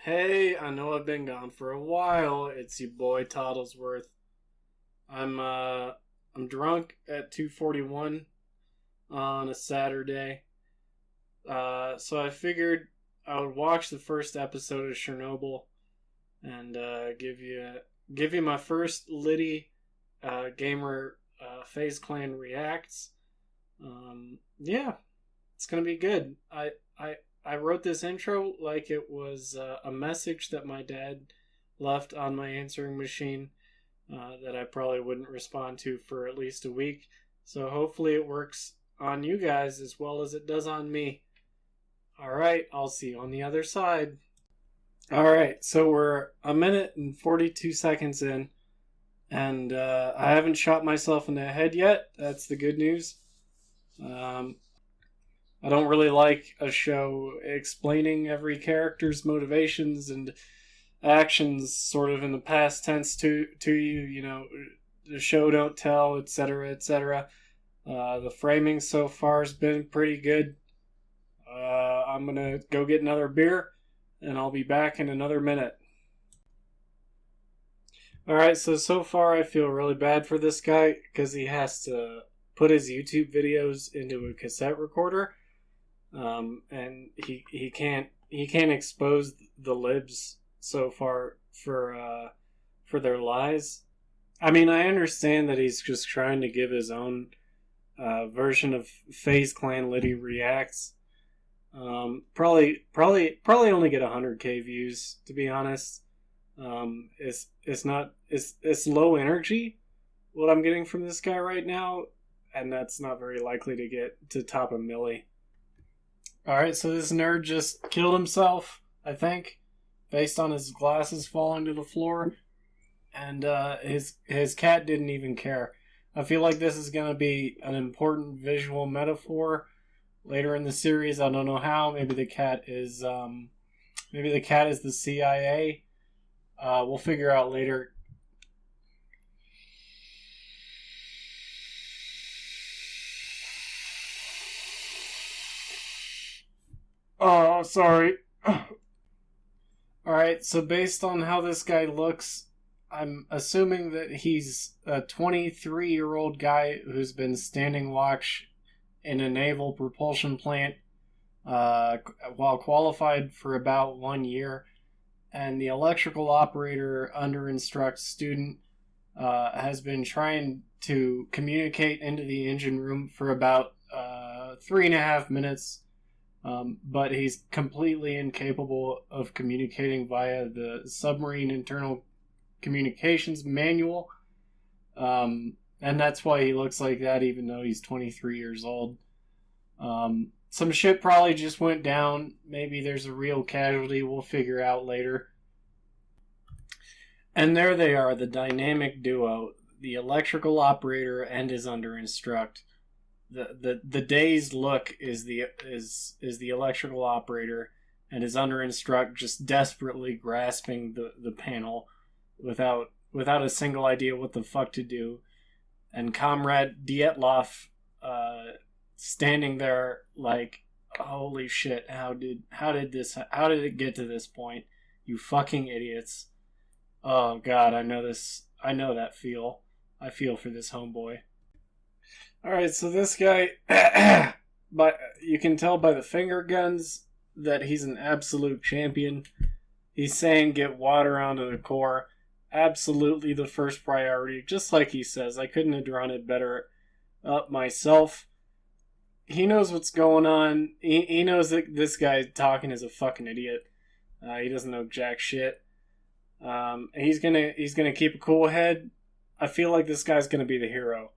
Hey, I know I've been gone for a while. It's your boy Toddlesworth. I'm drunk at 2:41 on a Saturday. So I figured I would watch the first episode of Chernobyl and give you my first Litty gamer Faze Clan reacts. Yeah, it's gonna be good. I wrote this intro like it was a message that my dad left on my answering machine that I probably wouldn't respond to for at least a week. So hopefully it works on you guys as well as it does on me. Alright, I'll see you on the other side. Alright, so we're a minute and 42 seconds in, and I haven't shot myself in the head yet. That's the good news. I don't really like a show explaining every character's motivations and actions sort of in the past tense to you, the show don't tell, etc., etc. The framing so far has been pretty good. I'm going to go get another beer, and I'll be back in another minute. Alright, so far I feel really bad for this guy because he has to put his YouTube videos into a cassette recorder. And he can't expose the libs so far for their lies. I mean, I understand that he's just trying to give his own version of Faze Clan Litty reacts. Probably only get 100k views, to be honest. It's low energy what I'm getting from this guy right now, and that's not very likely to get to top a milli. Alright, so this nerd just killed himself, I think, based on his glasses falling to the floor, and his cat didn't even care. I feel like this is going to be an important visual metaphor later in the series. I don't know how. Maybe the cat is the CIA. We'll figure out later. Oh, sorry. Alright, so based on how this guy looks, I'm assuming that he's a 23-year-old guy who's been standing watch in a naval propulsion plant while qualified for about 1 year. And the electrical operator under instruct student has been trying to communicate into the engine room for about 3.5 minutes. But he's completely incapable of communicating via the submarine internal communications manual. And that's why he looks like that, even though he's 23 years old. Some shit probably just went down. Maybe there's a real casualty. We'll figure out later. And there they are, the dynamic duo, the electrical operator and his under instruct. The dazed look is the electrical operator, and his under instruct just desperately grasping the panel without a single idea what the fuck to do, and Comrade Dietlov standing there like, holy shit, how did it get to this point, you fucking idiots. Oh god, I know feel. I feel for this homeboy. Alright, so this guy, but you can tell by the finger guns that he's an absolute champion. He's saying get water onto the core. Absolutely the first priority. Just like he says, I couldn't have drawn it better up myself. He knows what's going on. He knows that this guy talking is a fucking idiot. He doesn't know jack shit. He's gonna keep a cool head. I feel like this guy's gonna be the hero.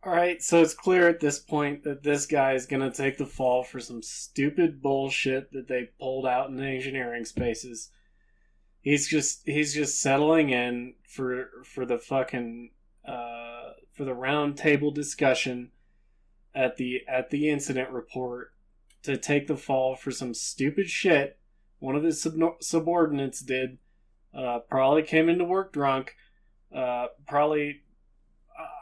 Alright, so it's clear at this point that this guy is going to take the fall for some stupid bullshit that they pulled out in the engineering spaces. He's just settling in for the fucking for the round table discussion at the incident report to take the fall for some stupid shit one of his subordinates did. Probably came into work drunk. Probably,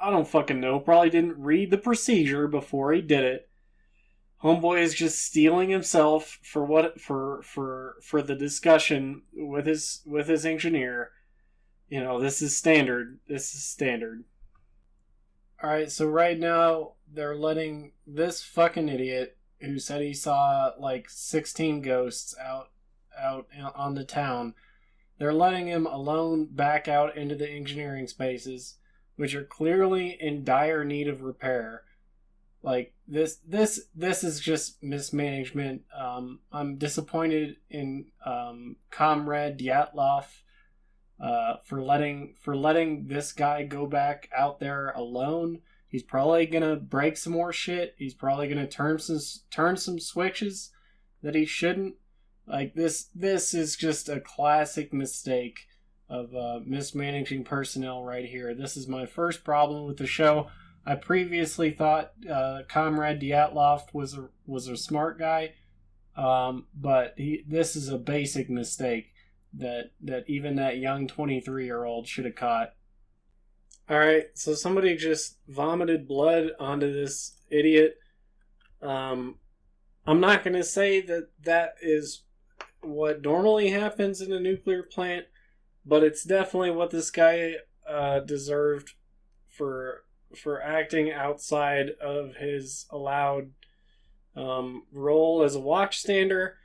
I don't fucking know, probably didn't read the procedure before he did it. Homeboy is just stealing himself for the discussion with his engineer. You know, this is standard. This is standard. All right, so right now they're letting this fucking idiot who said he saw like 16 ghosts out on the town. They're letting him alone back out into the engineering spaces, which are clearly in dire need of repair. Like this is just mismanagement. I'm disappointed in Comrade Dyatlov for letting this guy go back out there alone. He's probably gonna break some more shit. He's probably gonna turn some switches that he shouldn't. Like this is just a classic mistake of mismanaging personnel right here. This is my first problem with the show. I previously thought Comrade Dyatlov was a smart guy, but this is a basic mistake that even that young 23-year-old should have caught. All right, so somebody just vomited blood onto this idiot. I'm not going to say that is what normally happens in a nuclear plant, but it's definitely what this guy deserved for acting outside of his allowed role as a watchstander.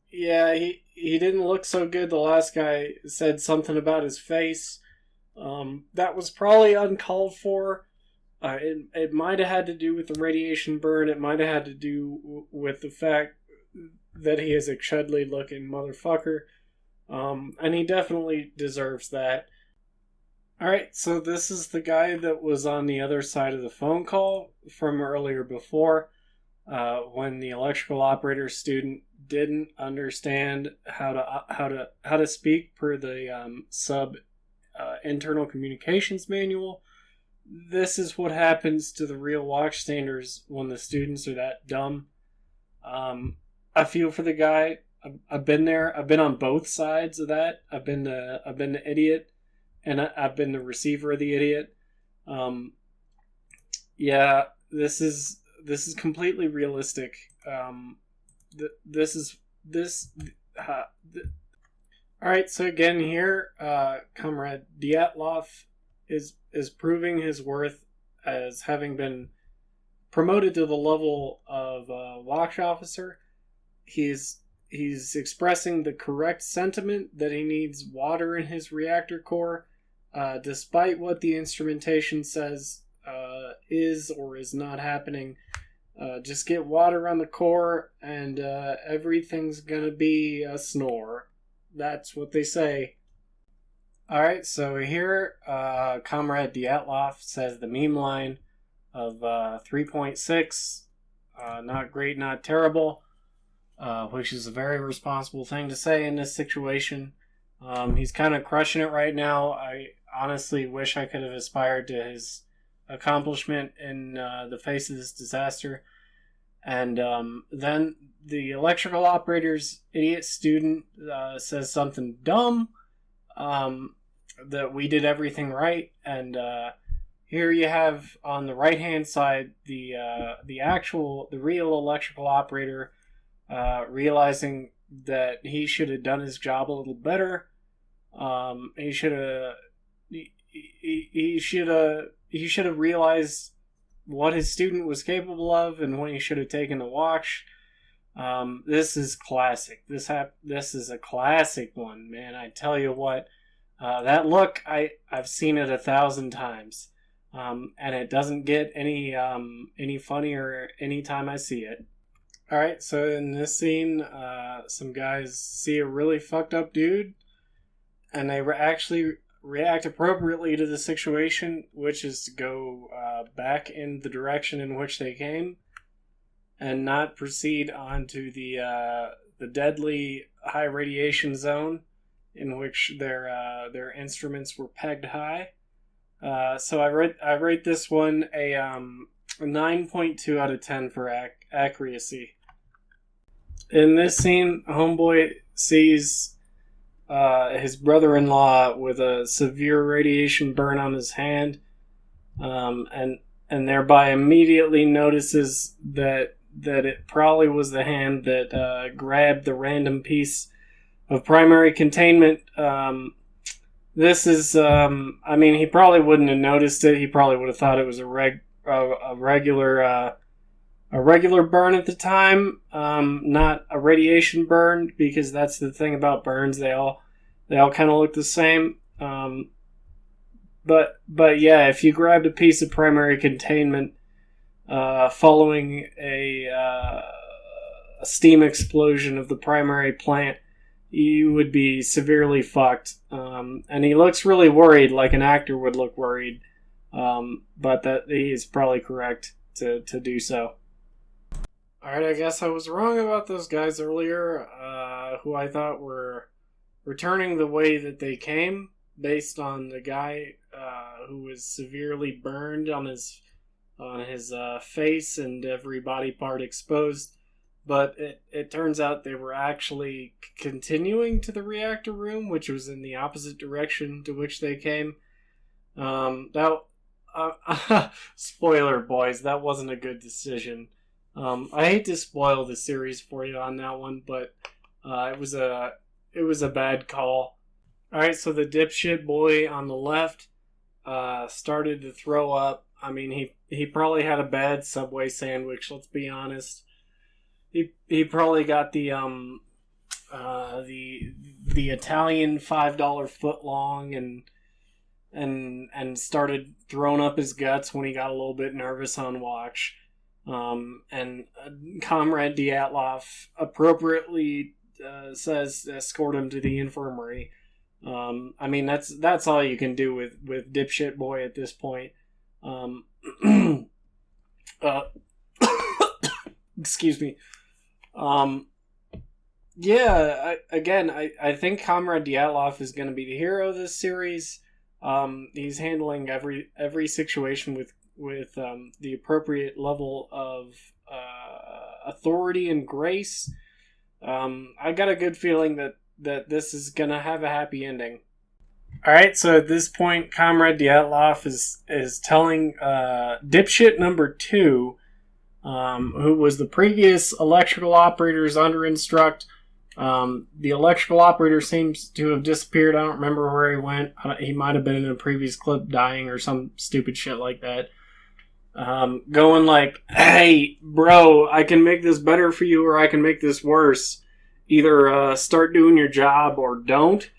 Yeah, he didn't look so good. The last guy said something about his face. That was probably uncalled for. It might have had to do with the radiation burn. It might have had to do with the fact that he is a chudley looking motherfucker. And he definitely deserves that. Alright, so this is the guy that was on the other side of the phone call from earlier before, when the electrical operator student didn't understand how to speak per the sub internal communications manual. This is what happens to the real watchstanders when the students are that dumb. I feel for the guy. I've been there. I've been on both sides of that. I've been the idiot, and I've been the receiver of the idiot. Yeah, this is completely realistic. All right, so again here, Comrade Dyatlov is proving his worth as having been promoted to the level of watch officer. He's expressing the correct sentiment that he needs water in his reactor core, despite what the instrumentation says is or is not happening. Just get water on the core and everything's gonna be a snore. That's what they say. Alright, so here Comrade Dyatlov says the meme line of 3.6, not great, not terrible, which is a very responsible thing to say in this situation. He's kind of crushing it right now. I honestly wish I could have aspired to his accomplishment in the face of this disaster. And then the electrical operator's idiot student says something dumb, that we did everything right. And here you have on the right hand side the real electrical operator realizing that he should have done his job a little better. He should have realized what his student was capable of and when he should have taken the watch. This is classic. This is a classic one, man. I tell you what, that look, I've seen it 1,000 times, and it doesn't get any funnier anytime I see it. All right, so in this scene, some guys see a really fucked up dude, and they actually react appropriately to the situation, which is to go back in the direction in which they came, and not proceed onto the deadly high radiation zone in which their instruments were pegged high. So I rate this one a 9.2 out of 10 for accuracy. In this scene, Homeboy sees his brother-in-law with a severe radiation burn on his hand, and thereby immediately notices that it probably was the hand that grabbed the random piece of primary containment. This is, he probably wouldn't have noticed it. He probably would have thought it was a regular burn at the time, not a radiation burn, because that's the thing about burns. They all kind of look the same. But yeah, if you grabbed a piece of primary containment following a steam explosion of the primary plant, you would be severely fucked. And he looks really worried, like an actor would look worried. But that he is probably correct to do so. Alright, I guess I was wrong about those guys earlier, who I thought were returning the way that they came, based on the guy who was severely burned on his face and every body part exposed. But it turns out they were actually continuing to the reactor room, which was in the opposite direction to which they came. Spoiler, boys, that wasn't a good decision. I hate to spoil the series for you on that one, but it was a bad call. Alright, so the dipshit boy on the left started to throw up. I mean, he probably had a bad Subway sandwich, let's be honest. He probably got the Italian $5 footlong and started throwing up his guts when he got a little bit nervous on watch. And Comrade Dyatlov appropriately says escort him to the infirmary. That's all you can do with dipshit boy at this point. Excuse me. I think Comrade Dyatlov is going to be the hero of this series. He's handling every situation with the appropriate level of authority and grace. I got a good feeling that this is going to have a happy ending. Alright, so at this point, Comrade Dyatlov is telling dipshit number 2, who was the previous electrical operators under instruct. The electrical operator seems to have disappeared. I don't remember where he went. He might have been in a previous clip dying or some stupid shit like that. Going like, hey, bro, I can make this better for you or I can make this worse. Either start doing your job or don't,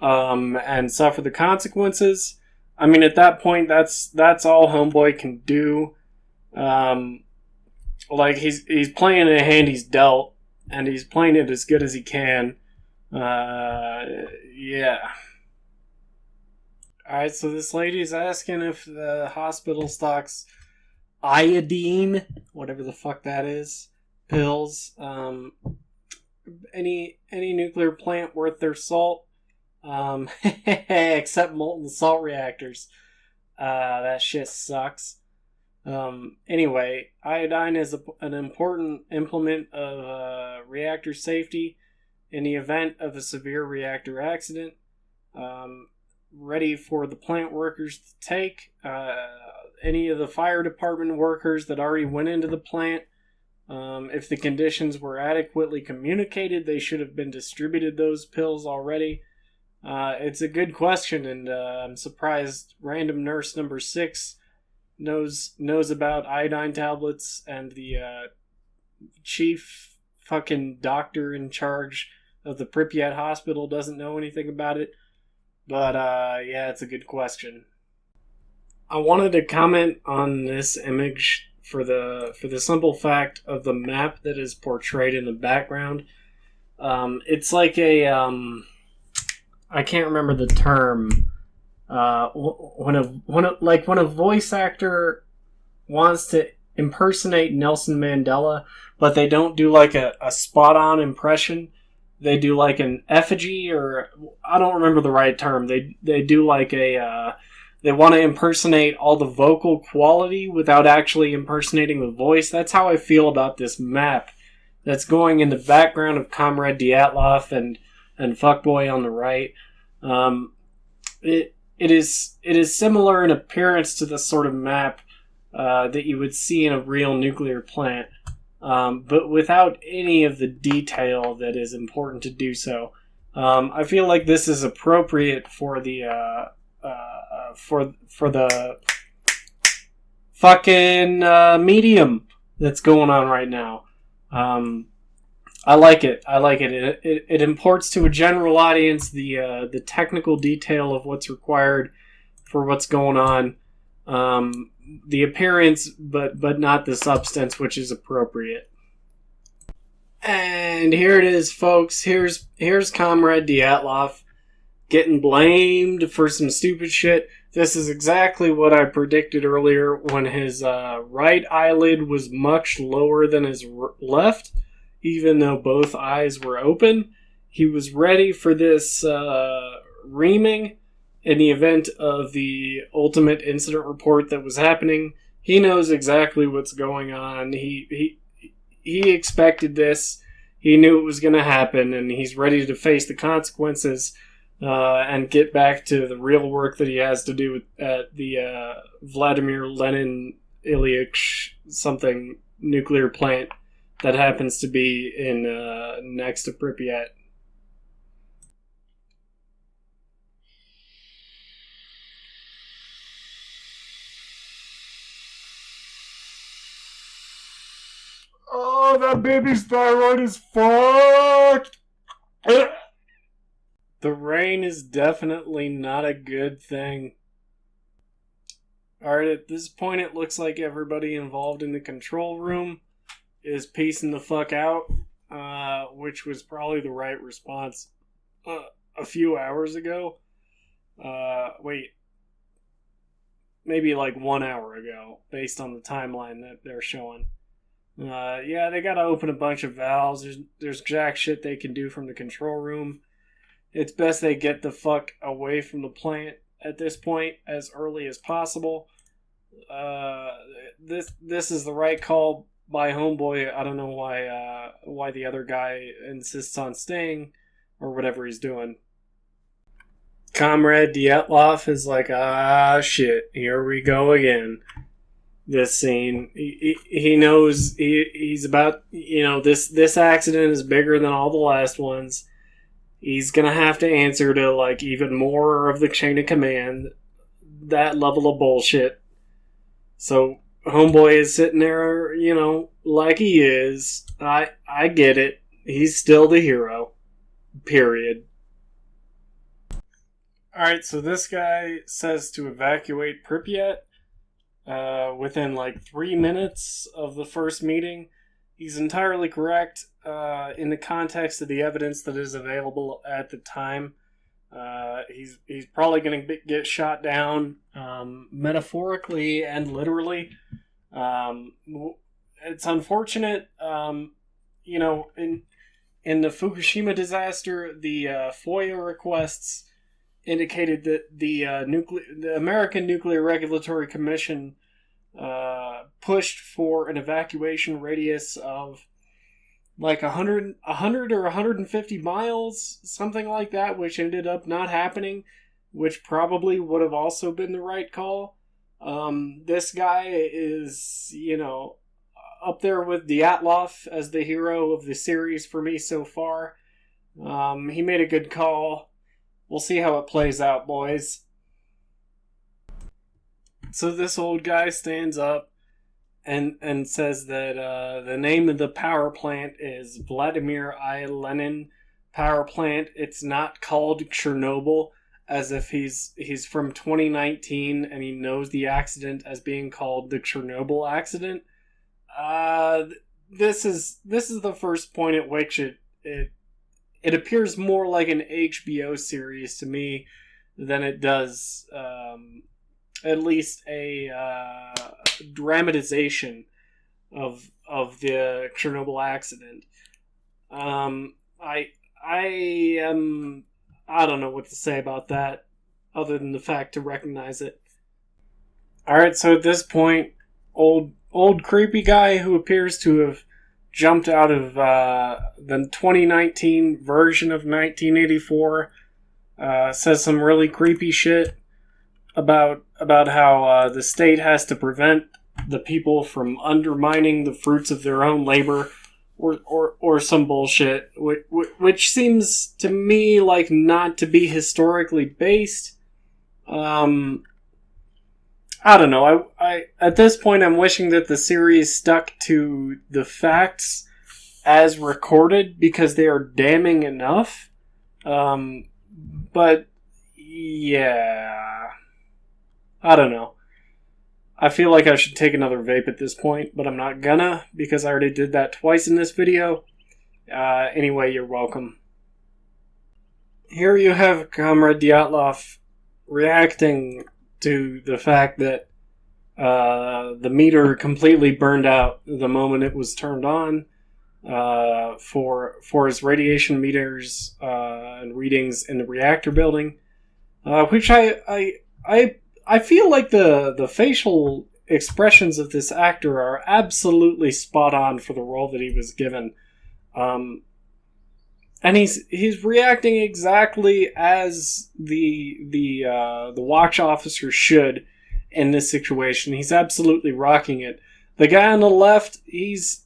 and suffer the consequences. I mean, at that point, that's all Homeboy can do. Like, he's playing a hand he's dealt, and he's playing it as good as he can. Yeah. Alright, so this lady's asking if the hospital stocks iodine, whatever the fuck that is, pills, any nuclear plant worth their salt, except molten salt reactors. That shit sucks. Anyway, iodine is an important implement of reactor safety in the event of a severe reactor accident. Ready for the plant workers to take. Any of the fire department workers that already went into the plant, if the conditions were adequately communicated, they should have been distributed those pills already. It's a good question, and I'm surprised random nurse number 6 knows about iodine tablets, and the chief fucking doctor in charge of the Pripyat hospital doesn't know anything about it. But yeah, it's a good question. I wanted to comment on this image for the simple fact of the map that is portrayed in the background. It's like a I can't remember the term. When a voice actor wants to impersonate Nelson Mandela, but they don't do like a spot-on impression. They do like an effigy, or I don't remember the right term. They do like a they want to impersonate all the vocal quality without actually impersonating the voice. That's how I feel about this map that's going in the background of Comrade Dyatlov and Fuckboy on the right. It is similar in appearance to the sort of map that you would see in a real nuclear plant, but without any of the detail that is important to do so. I feel like this is appropriate for the for the fucking medium that's going on right now. I like it. It imports to a general audience the technical detail of what's required for what's going on. The appearance, but not the substance, which is appropriate. And here it is, folks. Here's Comrade Dyatlov getting blamed for some stupid shit. This is exactly what I predicted earlier when his right eyelid was much lower than his left, even though both eyes were open. He was ready for this reaming in the event of the ultimate incident report that was happening. He knows exactly what's going on. He expected this. He knew it was going to happen, and he's ready to face the consequences and get back to the real work that he has to do at the Vladimir Lenin Ilyich something nuclear plant that happens to be in next to Pripyat. Oh, that baby's thyroid is fucked! The rain is definitely not a good thing. Alright, at this point it looks like everybody involved in the control room is piecing the fuck out, which was probably the right response a few hours ago. Maybe like 1 hour ago, based on the timeline that they're showing. Yeah, they gotta open a bunch of valves. There's jack shit they can do from the control room. It's best they get the fuck away from the plant at this point as early as possible. This is the right call by Homeboy. I don't know why the other guy insists on staying or whatever he's doing. Comrade Dyatlov is like, shit, here we go again. This scene, he knows he's about, this accident is bigger than all the last ones. He's gonna have to answer to like even more of the chain of command, that level of bullshit. So Homeboy is sitting there, like he is. I get it. He's still the hero. Period. Alright, so this guy says to evacuate Pripyat within like 3 minutes of the first meeting. He's entirely correct in the context of the evidence that is available at the time. He's probably going to get shot down metaphorically and literally. It's unfortunate, in the Fukushima disaster, the FOIA requests indicated that the American Nuclear Regulatory Commission pushed for an evacuation radius of like 100 or 150 miles, something like that, which ended up not happening, which probably would have also been the right call. This guy is, up there with Dyatlov as the hero of the series for me so far. He made a good call. We'll see how it plays out, boys. So this old guy stands up and says that the name of the power plant is Vladimir I. Lenin Power Plant. It's not called Chernobyl, as if he's from 2019 and he knows the accident as being called the Chernobyl accident. This is the first point at which it appears more like an HBO series to me than it does at least a dramatization of the Chernobyl accident. I don't know what to say about that other than the fact to recognize it. Alright, so at this point, old creepy guy who appears to have jumped out of the 2019 version of 1984 says some really creepy shit about how the state has to prevent the people from undermining the fruits of their own labor, or some bullshit, which seems to me like not to be historically based. I don't know. I at this point, I'm wishing that the series stuck to the facts as recorded because they are damning enough. But yeah, I don't know. I feel like I should take another vape at this point, but I'm not gonna because I already did that twice in this video. Anyway, you're welcome. Here you have Comrade Dyatlov reacting to the fact that the meter completely burned out the moment it was turned on for his radiation meters and readings in the reactor building, which I feel like the facial expressions of this actor are absolutely spot on for the role that he was given. And he's reacting exactly as the watch officer should in this situation. He's absolutely rocking it. The guy on the left, he's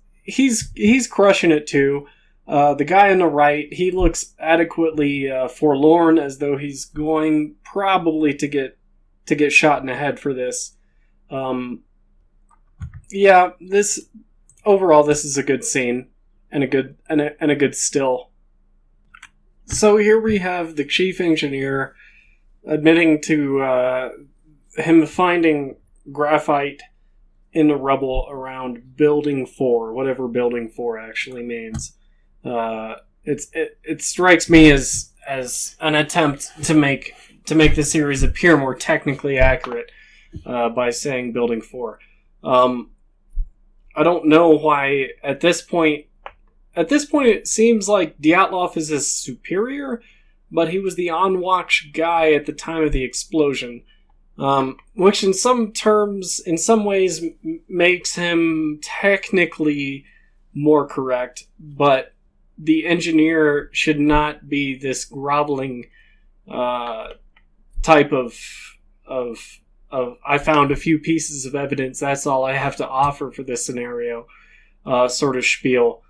crushing it too. The guy on the right, he looks adequately forlorn, as though he's going probably to get shot in the head for this. Yeah, this is a good scene and a good still. So here we have the chief engineer admitting to him finding graphite in the rubble around Building 4, whatever Building 4 actually means. It strikes me as an attempt to make the series appear more technically accurate by saying Building 4. I don't know why at this point it seems like Dyatlov is his superior, but he was the on-watch guy at the time of the explosion, which in some ways makes him technically more correct, but the engineer should not be this groveling type of I found a few pieces of evidence, that's all I have to offer for this scenario sort of spiel.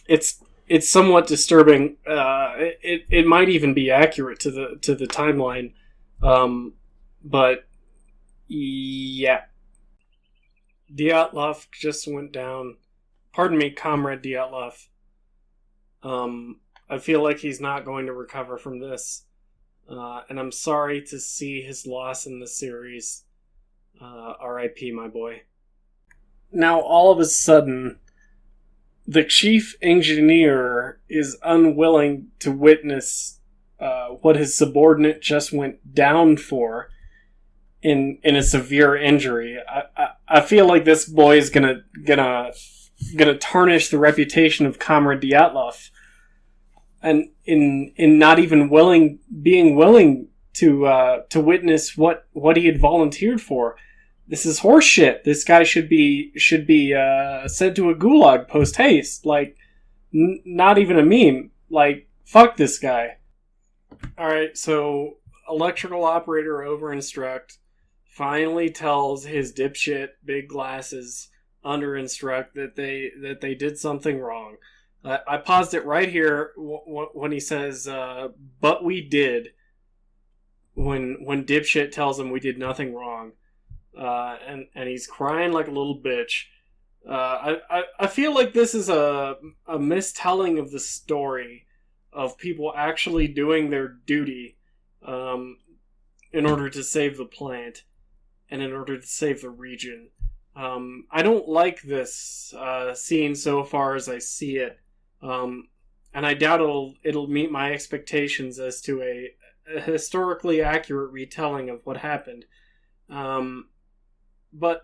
It's somewhat disturbing. It might even be accurate to the timeline, but yeah, Dyatlov just went down. Pardon me, Comrade Dyatlov. I feel like he's not going to recover from this, and I'm sorry to see his loss in the series. R.I.P. my boy. Now, all of a sudden, the chief engineer is unwilling to witness what his subordinate just went down for in a severe injury. I feel like this boy is gonna tarnish the reputation of Comrade Dyatlov, and in not even being willing to witness what he had volunteered for. This is horseshit. This guy should be sent to a gulag post haste. Like, not even a meme. Like, fuck this guy. Alright, so electrical operator over instruct finally tells his dipshit big glasses under instruct that they did something wrong. I paused it right here when he says, but we did. When dipshit tells him we did nothing wrong. And he's crying like a little bitch. I feel like this is a mistelling of the story of people actually doing their duty in order to save the plant and in order to save the region. I don't like this scene so far as I see it, and I doubt it'll meet my expectations as to a historically accurate retelling of what happened. But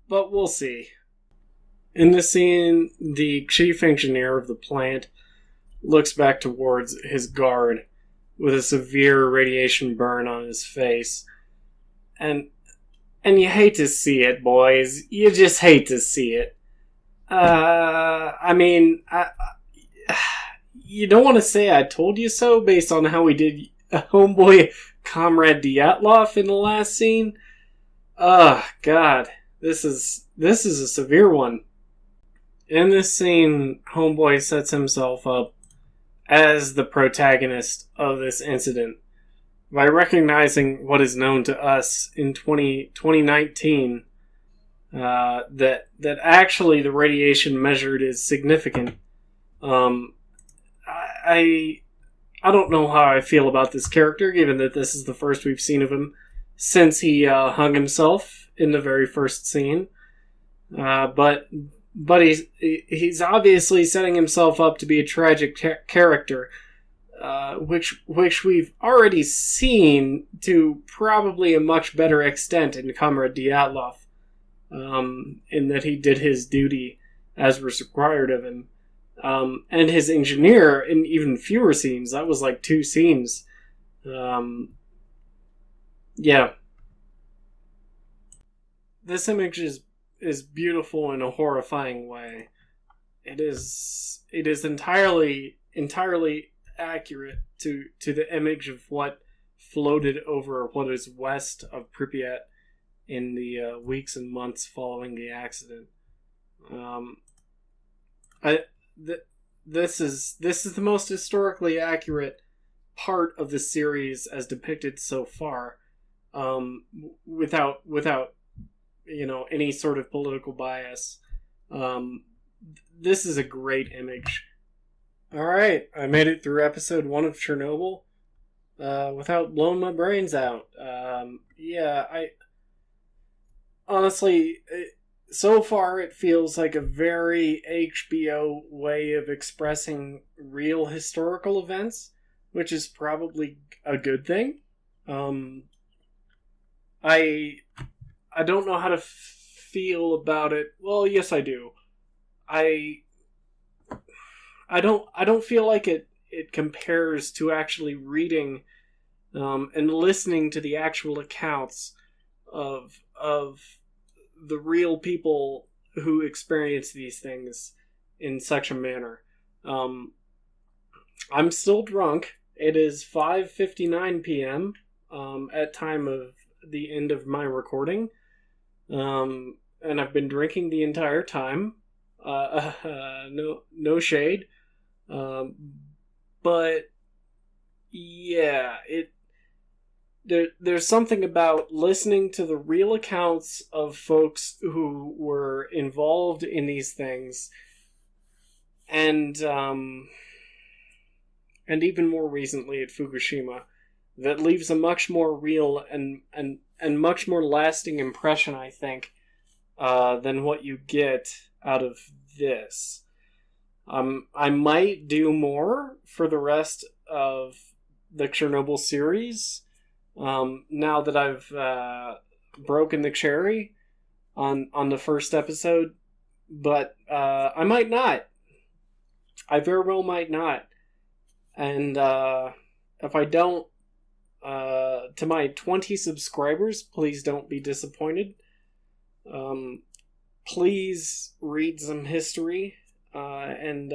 we'll see. In this scene, the chief engineer of the plant looks back towards his guard with a severe radiation burn on his face. And you hate to see it, boys. You just hate to see it. You don't want to say I told you so based on how we did homeboy Comrade Dyatlov in the last scene. Oh God, this is a severe one. In this scene, Homeboy sets himself up as the protagonist of this incident by recognizing what is known to us in 2019, that actually the radiation measured is significant. I don't know how I feel about this character, given that this is the first we've seen of him since he hung himself in the very first scene. But he's obviously setting himself up to be a tragic character, which we've already seen to probably a much better extent in Comrade Dyatlov, in that he did his duty as was required of him. And his engineer in even fewer scenes. That was like 2 scenes. Yeah. This image is beautiful in a horrifying way. It is entirely accurate to the image of what floated over what is west of Pripyat in the weeks and months following the accident. This is the most historically accurate part of the series as depicted so far, without any sort of political bias. This is a great image. All right, I made it through episode 1 of Chernobyl without blowing my brains out. I honestly. So far, it feels like a very HBO way of expressing real historical events, which is probably a good thing. I don't know how to feel about it. Well, yes, I do. I don't feel like it compares to actually reading and listening to the actual accounts of the real people who experience these things in such a manner. I'm still drunk. It is 5:59 p.m. At time of the end of my recording. And I've been drinking the entire time. No shade. But yeah, there's something about listening to the real accounts of folks who were involved in these things, and even more recently at Fukushima, that leaves a much more real and much more lasting impression, I think, than what you get out of this. I might do more for the rest of the Chernobyl series. Now that I've broken the cherry on the first episode, but I might not. I very well might not. And if I don't, to my 20 subscribers, please don't be disappointed. Please read some history, and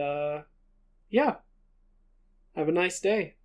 yeah, have a nice day.